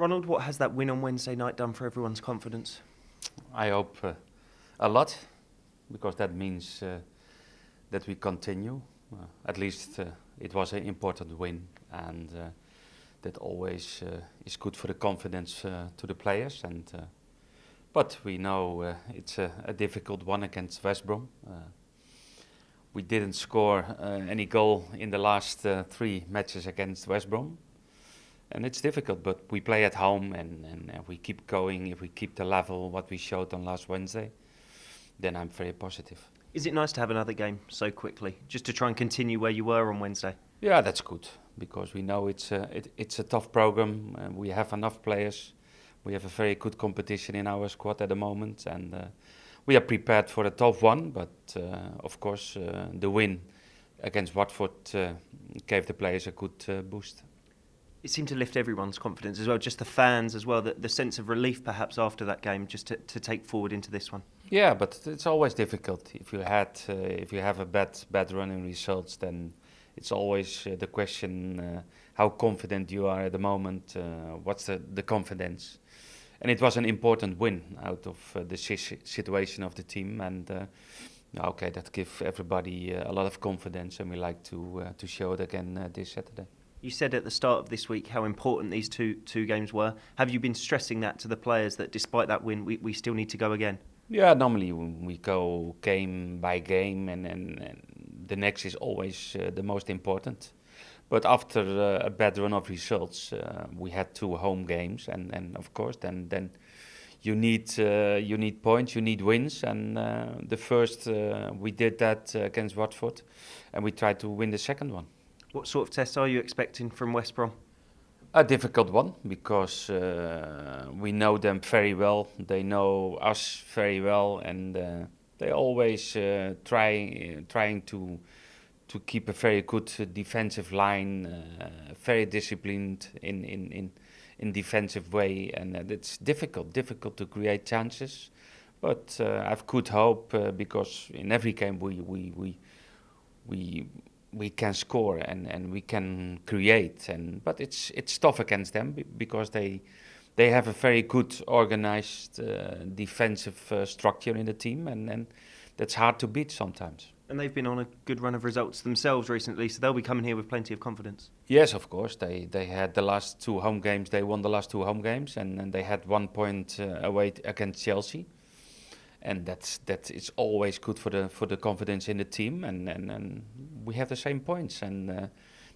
Ronald, what has that win on Wednesday night done for everyone's confidence? I hope a lot, because that means that we continue. At least it was an important win, and that always is good for the confidence to the players. But we know it's a difficult one against West Brom. We didn't score any goal in the last 3 matches against West Brom. And it's difficult, but we play at home and we keep going. If we keep the level, what we showed on last Wednesday, then I'm very positive. Is it nice to have another game so quickly, just to try and continue where you were on Wednesday? Yeah, that's good, because we know it's a tough program. We have enough players. We have a very good competition in our squad at the moment, and we are prepared for a tough one. But of course, the win against Watford gave the players a good boost. It seemed to lift everyone's confidence as well, just the fans as well, the sense of relief perhaps after that game, just to take forward into this one. Yeah, but it's always difficult. If you have a bad run in results, then it's always the question how confident you are at the moment. What's the confidence? And it was an important win out of the situation of the team, and okay, that gives everybody a lot of confidence, and we like to show it again this Saturday. You said at the start of this week how important these two games were. Have you been stressing that to the players, that despite that win, we still need to go again? Yeah, normally we go game by game, and the next is always the most important. But after a bad run of results, we had 2 home games, and of course then you need points, you need wins, and the first we did that against Watford, and we tried to win the second one. What sort of test are you expecting from West Brom? A difficult one, because we know them very well. They know us very well, and they always trying to keep a very good defensive line, very disciplined in defensive way, and it's difficult to create chances. But I have good hope, because in every game we can score and we can create, but it's tough against them, because they have a very good organized defensive structure in the team, and that's hard to beat sometimes. And they've been on a good run of results themselves recently, so they'll be coming here with plenty of confidence. Yes, of course. They had the last 2 home games. They won the last 2 home games, and they had 1 point away against Chelsea. And that is always good for the confidence in the team, and we have the same points, and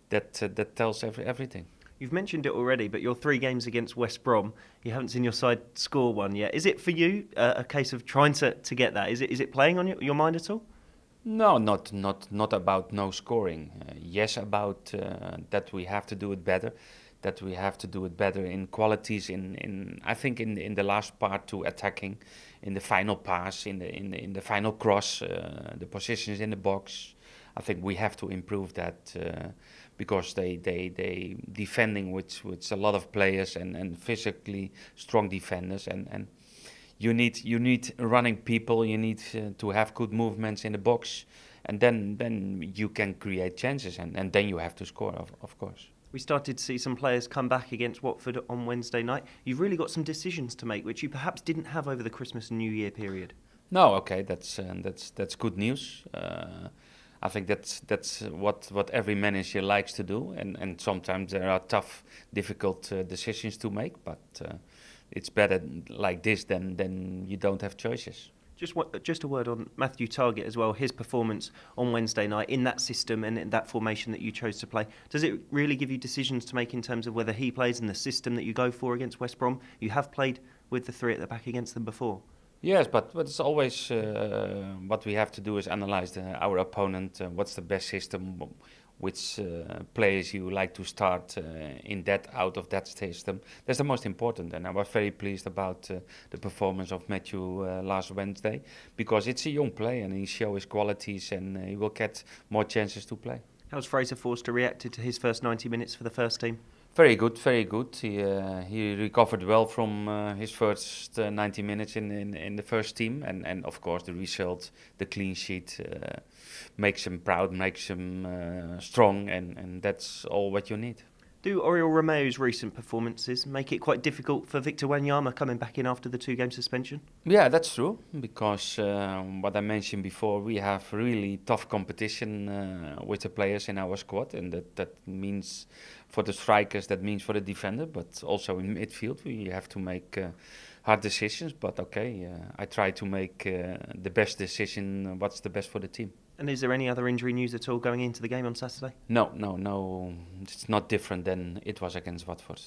that tells everything. You've mentioned it already, but your 3 games against West Brom, you haven't seen your side score one yet. Is it for you a case of trying to get that? Is it playing on your mind at all? No, not about no scoring. Yes, about that we have to do it better. That we have to do it better in qualities. I think in the last part to attacking, in the final pass, in the final cross, the positions in the box. I think we have to improve that, because they defending with a lot of players and physically strong defenders, and you need running people. You need to have good movements in the box, and then you can create chances, and then you have to score, of course. We started to see some players come back against Watford on Wednesday night. You've really got some decisions to make, which you perhaps didn't have over the Christmas and New Year period. No, okay, that's good news. I think that's what every manager likes to do, and sometimes there are tough, difficult decisions to make, but it's better like this than you don't have choices. Just a word on Matthew Targett as well, his performance on Wednesday night in that system and in that formation that you chose to play. Does it really give you decisions to make in terms of whether he plays in the system that you go for against West Brom? You have played with the 3 at the back against them before. Yes, but it's always what we have to do is analyze our opponent, what's the best system, which players you like to start out of that system. That's the most important, and I was very pleased about the performance of Matthew last Wednesday, because it's a young player and he shows his qualities, and he will get more chances to play. How's Fraser Forster reacted to his first 90 minutes for the first team? Very good, very good. He recovered well from his first 90 minutes in the first team, and of course the result, the clean sheet, makes him proud, makes him strong, and that's all what you need. Do Oriol Romeo's recent performances make it quite difficult for Victor Wanyama coming back in after the 2-game suspension? Yeah, that's true, because what I mentioned before, we have really tough competition with the players in our squad, and that means for the strikers, that means for the defender, but also in midfield we have to make hard decisions. But okay, I try to make the best decision, what's the best for the team. And is there any other injury news at all going into the game on Saturday? No. It's not different than it was against Watford.